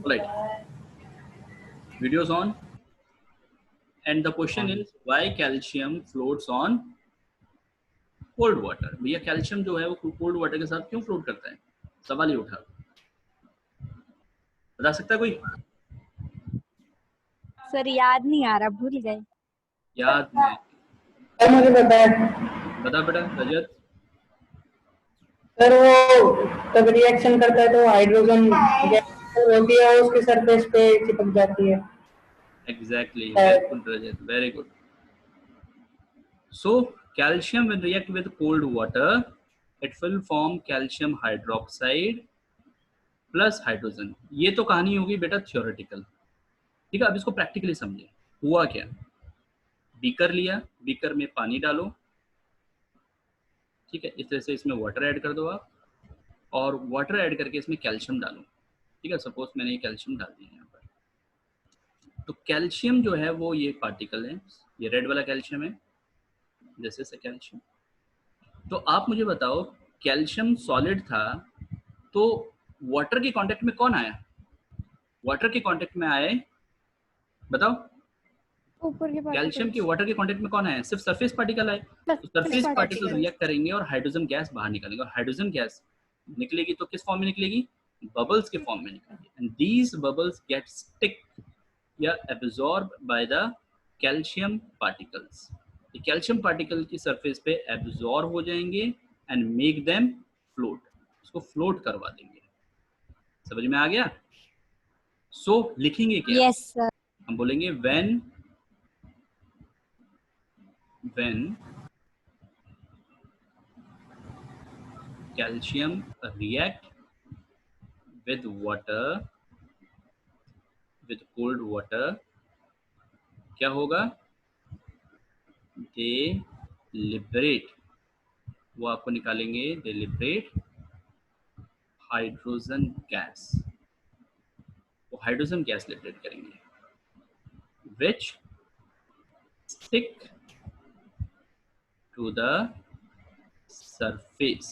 Right. Videos on. And the question is why calcium floats on cold water? भैया calcium जो है वो cold water के साथ क्यों फ्लोट करता है? सवाल ही उठा, बता सकता है कोई? सर याद नहीं आ रहा, भूल गए। याद नहीं? सर मुझे पता है। बता बेटा रजत। सर वो तब रिएक्शन करता है तो हाइड्रोजन गैस होती है उसके सरफेस पे चिपक जाती है। Exactly. Very good, Rajat. Very good. So calcium will react with cold water. It will form calcium hydroxide plus hydrogen. ये तो कहानी होगी बेटा थियोरेटिकल, ठीक है। अब इसको प्रैक्टिकली समझे। हुआ क्या, बीकर लिया, बीकर में पानी डालो, ठीक है, इस तरह से इसमें वाटर ऐड कर दो आप, और वाटर ऐड करके इसमें कैल्शियम डालो, ठीक है। सपोज मैंने ये कैल्शियम डाल दिया यहाँ पर। तो कैल्शियम जो है वो ये पार्टिकल है, ये रेड वाला कैल्शियम है, जैसे से कैल्शियम। तो आप मुझे बताओ कैल्शियम सॉलिड था तो वाटर के कांटेक्ट में कौन आया? वाटर के कांटेक्ट में आए, बताओ। ऊपर के कैल्शियम के वाटर के कांटेक्ट में कौन आया? सिर्फ सरफेस पार्टिकल आए। तो सरफेस पार्टिकल रिएक्ट करेंगे और हाइड्रोजन गैस बाहर निकलेंगे, और हाइड्रोजन गैस निकलेगी तो किस फॉर्म में निकलेगी? बबल्स के फॉर्म में निकलेगी। And these bubbles get stick या absorb by the calcium particles. ये कैल्शियम पार्टिकल की सरफेस पे एब्जॉर्ब हो जाएंगे एंड मेक देम फ्लोट, इसको फ्लोट करवा देंगे। समझ में आ गया? सो लिखेंगे क्या? Yes sir. हम बोलेंगे when calcium react with water, with cold water, क्या होगा? they liberate, वो आपको निकालेंगे, they liberate हाइड्रोजन गैस, वो हाइड्रोजन गैस लिबरेट करेंगे, which stick to the surface,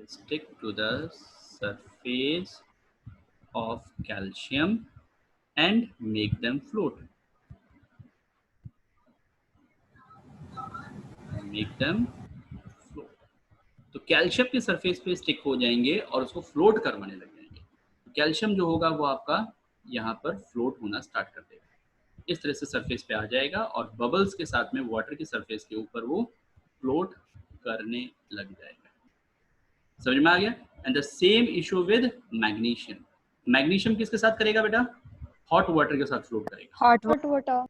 stick to the surface of calcium and make them float, make them float। तो calcium के surface पे स्टिक हो जाएंगे और उसको फ्लोट करवाने लग जाएंगे। तो कैल्शियम जो होगा वो आपका यहाँ पर फ्लोट होना स्टार्ट कर देगा, इस तरह से सरफेस पे आ जाएगा और बबल्स के साथ में वाटर की सरफेस के ऊपर वो फ्लोट करने लग जाएगा। समझ में आ गया? And the same issue with magnesium. Magnesium किसके साथ करेगा बेटा? हॉट वाटर के साथ फ्लोट करेगा। Hot water.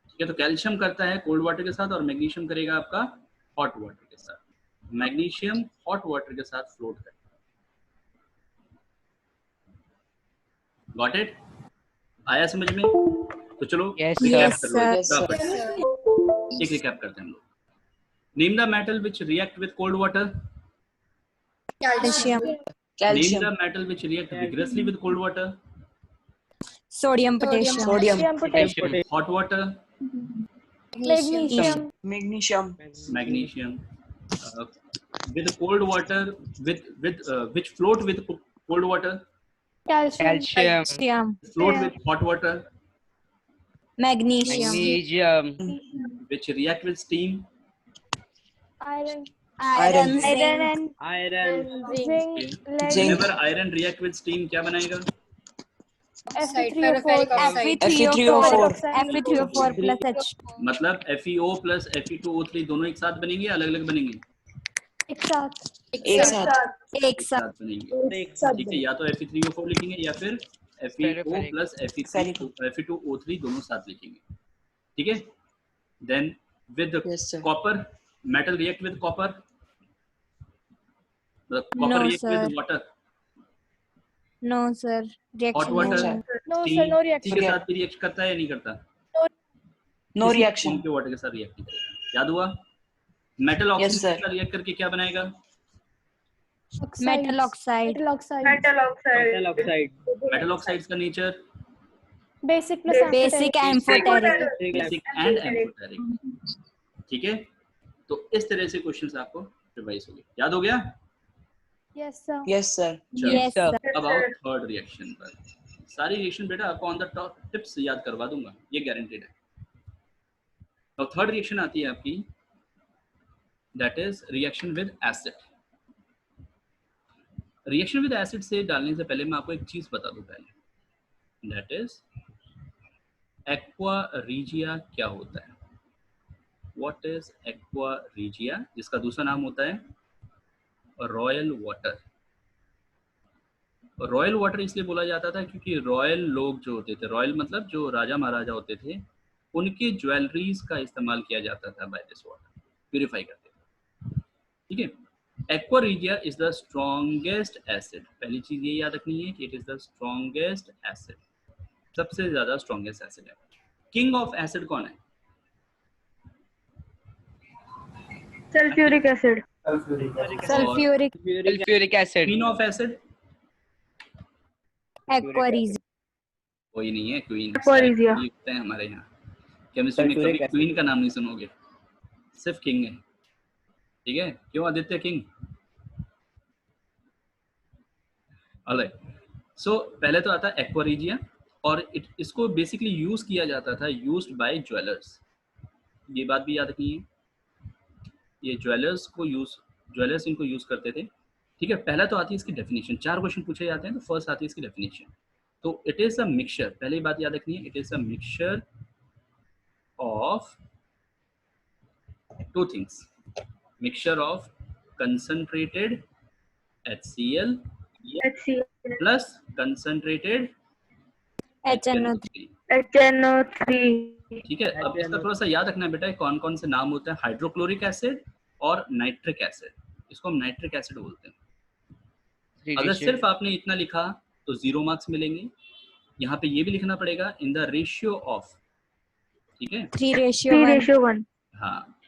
ठीक है, तो कैल्शियम करता है कोल्ड वाटर के साथ और मैग्नीशियम करेगा आपका हॉट वाटर के साथ। मैग्नीशियम हॉट वाटर के साथ फ्लोट करेगा। Got it? आया समझ में? तो चलो रिकैप कर लो। एक रिकैप करते हैं हम लोग। Name the metal which react with cold water. Calcium. Name the metal which react vigorously with cold water. Sodium potassium. Hot water. Magnesium. Magnesium. With cold water, with which float with cold water. Calcium. Float with hot water. Magnesium. Which react with steam. Iron. Whenever iron react with steam, क्या बनाएगा? Fe3O4 plus H। मतलब FeO plus Fe2O3 दोनों एक साथ बनेंगे या अलग अलग बनेंगे? एक साथ बनेंगे। ठीक है, या तो Fe3O4 लिखेंगे या फिर FeO plus Fe2O3 दोनों साथ लिखेंगे। ठीक है। Then with copper, metal react with copper. Copper react with water. No sir, hot water, steam, no reaction के साथ रिएक्ट करता है या नहीं करता? नो रिएक्शन के वाटर के साथ रिएक्ट नहीं करेगा। याद हुआ? मेटल ऑक्साइड के साथ रिएक्ट करके क्या बनाएगा? Metal oxide. मेटल ऑक्साइड्स का नेचर बेसिक एंड एम्फोटेरिक। ठीक है, तो इस तरह से क्वेश्चंस आपको रिवाइज हो गए। याद हो गया? Yes, sir. Yes, sir. चलो, Yes, sir. अब आओ थर्ड रिएक्शन पर। सारी रिएक्शन बेटा आपको ऑन द टॉप टिप्स याद करवा दूंगा, ये गारंटेड है। तो थर्ड रिएक्शन आती है आपकी, that is reaction with acid. Reaction with acid से डालने से पहले मैं आपको एक चीज बता दूं पहले, दैट इज एक्वा रीजिया क्या होता है। व्हाट इज एक्वा रीजिया, जिसका दूसरा नाम होता है रॉयल वाटर। रॉयल वाटर इसलिए बोला जाता था क्योंकि रॉयल लोग जो होते थे, रॉयल मतलब जो राजा महाराजा होते थे, उनके ज्वेलरीज का इस्तेमाल किया जाता था बाय दिस वाटर, प्यूरिफाई करते थे। ठीक है, aqua regia is the strongest acid. पहली चीज ये याद रखनी है कि it is the strongest acid, सबसे ज्यादा स्ट्रॉन्गेस्ट एसिड है। किंग ऑफ एसिड कौन है? Sulphuric acid. Sulfuric acid. Queen of acid aqua regia. कोई नहीं है, क्वीन Aquaresia. होते हैं हमारे यहाँ। केमिस्ट्री में कभी क्वीन का नाम नहीं सुनोगे, सिर्फ किंग है। ठीक है, क्यों आदित्य किंग? ऑलराइट, सो पहले तो आता है एक्वा रीजिया, और इसको बेसिकली यूज किया जाता था, यूज्ड बाय ज्वेलर्स। ये बात भी याद रखनी है, ये ज्वेलर्स इनको यूज करते थे। ठीक है, पहला तो आती है इसकी डेफिनेशन। 4 क्वेश्चन पूछे जाते हैं, तो फर्स्ट आती है इसकी डेफिनेशन। तो इट इज अ मिक्सचर, पहली बात याद रखनी है, it is a mixture of 2 things, mixture of concentrated HCl plus concentrated HNO3. HNO3। ठीक है, अब इसका थोड़ा सा याद रखना है बेटा, कौन कौन से नाम होते हैं, हाइड्रोक्लोरिक एसिड और नाइट्रिक एसिड। इसको हम नाइट्रिक एसिड बोलते हैं। अगर सिर्फ आपने इतना लिखा तो 0 मार्क्स मिलेंगे। यहाँ पे ये भी लिखना पड़ेगा इन द रेशियो ऑफ, ठीक है, 3:1। हाँ,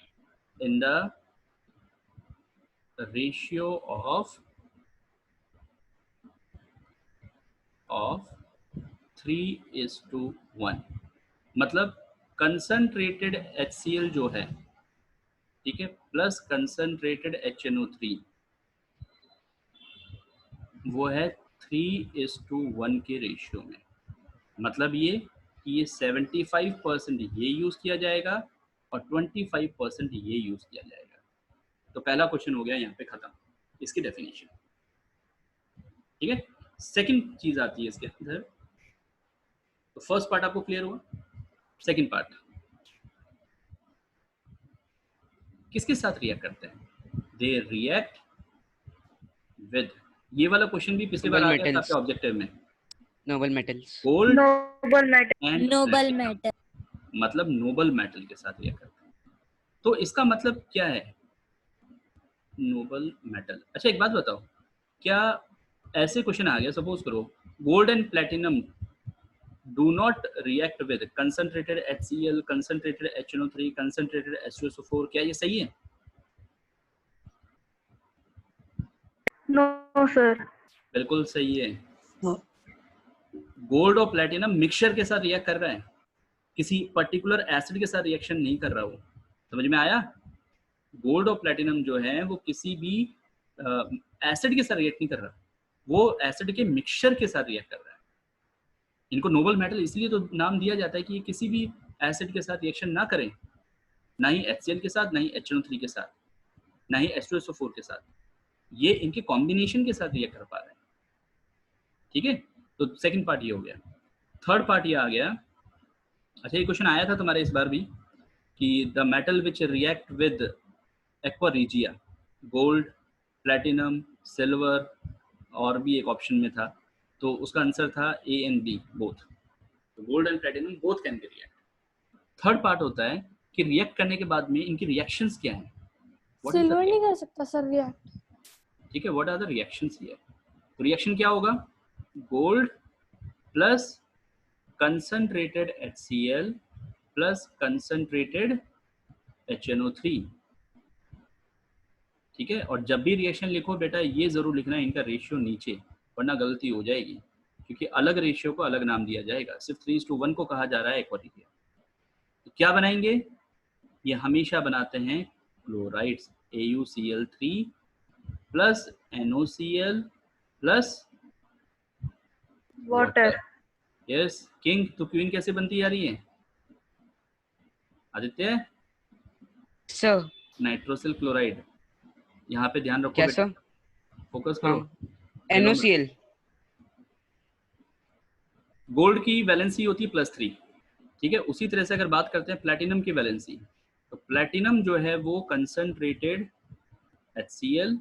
इन द रेशियो ऑफ 3:1, मतलब कंसंट्रेटेड HCl जो है, ठीक है, प्लस कंसंट्रेटेड HNO3, वो है 3:1 के रेशियो में। मतलब ये कि ये 75% ये यूज किया जाएगा और 25% ये यूज किया जाएगा। तो पहला क्वेश्चन हो गया यहाँ पे खत्म, इसकी डेफिनेशन। ठीक है, सेकंड चीज आती है इसके अंदर। तो फर्स्ट पार्ट आपको क्लियर हुआ, सेकंड पार्ट किसके साथ रिएक्ट करते हैं? दे रिएक्ट विद, ये वाला क्वेश्चन भी पिछली बार आ गया था आपके ऑब्जेक्टिव में, noble metals, gold and Noble metal. मतलब नोबल मेटल के साथ रिएक्ट करते हैं। तो इसका मतलब क्या है नोबल मेटल? अच्छा एक बात बताओ, क्या ऐसे क्वेश्चन आ गया, सपोज करो gold and platinum do not react with concentrated HCl, concentrated HNO3, concentrated H2SO4, क्या ये सही है? No sir. बिल्कुल सही है। No. गोल्ड और प्लेटिनम मिक्सचर के साथ रिएक्ट कर रहा है, किसी पर्टिकुलर एसिड के साथ रिएक्शन नहीं कर रहा। वो समझ में आया? गोल्ड और प्लेटिनम जो है वो किसी भी एसिड के साथ रिएक्ट नहीं कर रहा, वो एसिड के मिक्सचर के साथ रिएक्ट कर रहा है। इनको नोबल मेटल इसलिए तो नाम दिया जाता है कि ये किसी भी एसिड के साथ रिएक्शन ना करें, ना ही HCl के साथ, ना ही HNO3 के साथ, ना ही H2SO4 के साथ, ये इनके कॉम्बिनेशन के साथ रिएक्ट कर पा रहे हैं। ठीक है, तो सेकंड पार्ट ये हो गया। थर्ड पार्ट ये आ गया, अच्छा ये क्वेश्चन आया था तुम्हारे इस बार भी कि the metal which react with aqua regia, gold, platinum, silver, और भी एक ऑप्शन में था, तो उसका आंसर था A and B बोथ। तो gold and platinum both can be react. Third part होता है कि रिएक्ट करने के बाद में इनकी रिएक्शंस क्या हैं। सिल्वर नहीं कर सकता सर रिएक्ट। ठीक है, what are the reactions here? तो रिएक्शन क्या होगा? Gold plus concentrated HCl plus concentrated HNO3। ठीक है, और जब भी रिएक्शन लिखो बेटा ये जरूर लिखना है इनका रेशियो नीचे, वरना गलती हो जाएगी, क्योंकि अलग रेशियो को अलग नाम दिया जाएगा। सिर्फ 3:1 को कहा जा रहा है एक्वाटिक। तो क्या बनाएंगे? ये हमेशा बनाते हैं chlorides, AuCl3 plus NOCl plus water. Yes king, तो क्वीन कैसे बनती जा रही है आदित्य? Sir nitrosyl chloride. यहाँ पे ध्यान रखो क्या बेटा, सर? फोकस करो। हाँ NOCl। गोल्ड की वैलेंसी होती है +3, ठीक है। उसी तरह से अगर बात करते हैं प्लैटिनम की वैलेंसी, तो प्लैटिनम जो है वो concentrated HCl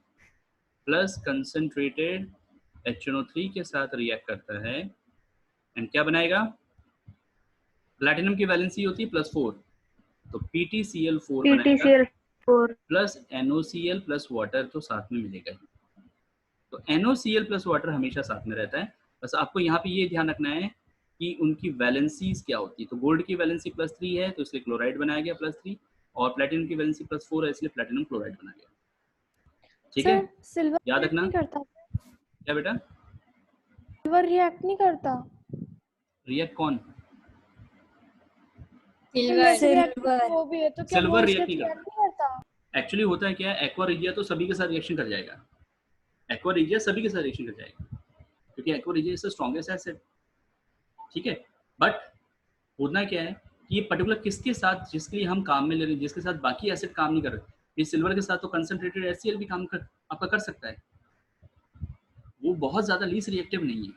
plus concentrated HNO3 के साथ रिएक्ट करता है एंड क्या बनाएगा? प्लैटिनम की वैलेंसी होती है +4, तो PTCl4 बनाएगा प्लस NOCl प्लस वाटर तो साथ में मिलेगा ही। तो NOCl प्लस वाटर हमेशा साथ में रहता है। बस आपको यहाँ पे ये ध्यान रखना है कि उनकी वैलेंसीज क्या होती है। तो गोल्ड की वैलेंसी +3 है तो इसलिए क्लोराइड बनाया गया +3, और प्लैटिनम की वैलेंसी +4 है इसलिए प्लैटिनम क्लोराइड बनाया गया। ठीक है, सिल्वर याद रखना। नहीं करता, क्या बेटा? सिल्वर रिएक्ट नहीं करता। रिएक्ट कौन? सिल्वर वो भी है तो क्या सिल्वर वो रिएक्ट इसके नहीं रिएक्ट नहीं करता? एक्चुअली होता है क्या है, एक्वा रिजिया तो सभी के साथ रिएक्शन कर जाएगा। एक्वा रिजिया सभी के साथ रिएक्शन कर जाएगा क्योंकि aqua regia is the strongest acid, ठीक है। बट होना क्या है कि ये पर्टिकुलर किसके साथ, जिसके लिए हम काम में ले रहे हैं, जिसके साथ बाकी एसिड काम नहीं कर रहे, ये सिल्वर के साथ तो कंसंट्रेटेड HCl भी काम कर आपका कर सकता है, वो बहुत ज़्यादा लीस्ट रिएक्टिव नहीं है,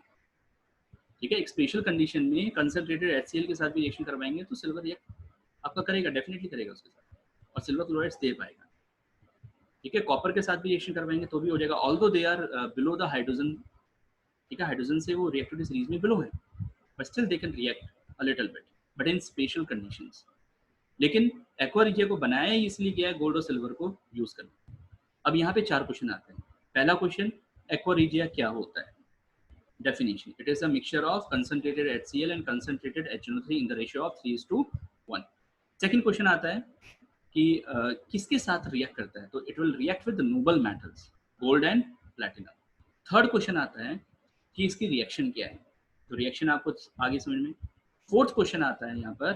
ठीक है। एक स्पेशल कंडीशन में कंसंट्रेटेड HCl के साथ भी रिएक्शन करवाएंगे तो सिल्वर रिएक्ट आपका करेगा, डेफिनेटली करेगा उसके साथ, और सिल्वर क्लोराइड्स दे पाएगा, ठीक है। कॉपर के साथ भी रिएक्शन करवाएंगे तो भी हो जाएगा, although they are below the hydrogen, ठीक है। हाइड्रोजन से वो रिएक्टिविटी सीरीज में बिलो है, but still they can react a little bit, but in special conditions. लेकिन एक्वा रिजिया को बनाया ही इसलिए गया है गोल्ड और सिल्वर को यूज करना। अब यहाँ पे 4 क्वेश्चन आते हैं। पहला क्वेश्चन, एक्वा रिजिया क्या होता है? Definition, it is a mixture of concentrated HCl and concentrated HNO3 in the ratio of 3:1। Second question आता है कि किसके साथ रिएक्ट करता है, तो it will react with noble metals gold and platinum. Third question आता है कि इसकी रिएक्शन क्या है, तो रिएक्शन आपको आगे समझ में। फोर्थ क्वेश्चन आता है यहाँ पर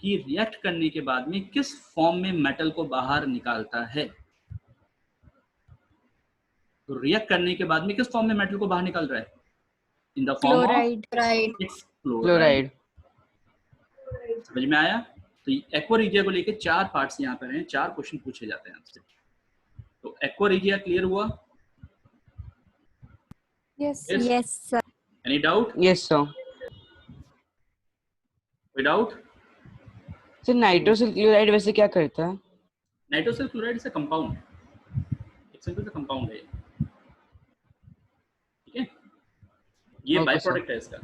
कि रिएक्ट करने के बाद में किस फॉर्म में मेटल को बाहर निकालता है, तो रिएक्ट करने के बाद में किस फॉर्म में मेटल को बाहर निकाल रहा है? In the form of chloride. समझ में आया? तो एक्वा रिजिया को लेके 4 पार्ट्स यहाँ पर हैं, 4 क्वेश्चन पूछे जाते हैं आपसे। तो एक्वा रिजिया क्लियर हुआ? Yes sir. Any doubt? Yes sir. कोई डाउट? सर नाइट्रोसिल क्लोराइड वैसे क्या करता है? Nitrosyl chloride is a compound, एक सिंपल सा कंपाउंड है, ठीक है। ये बाय प्रोडक्ट है इसका।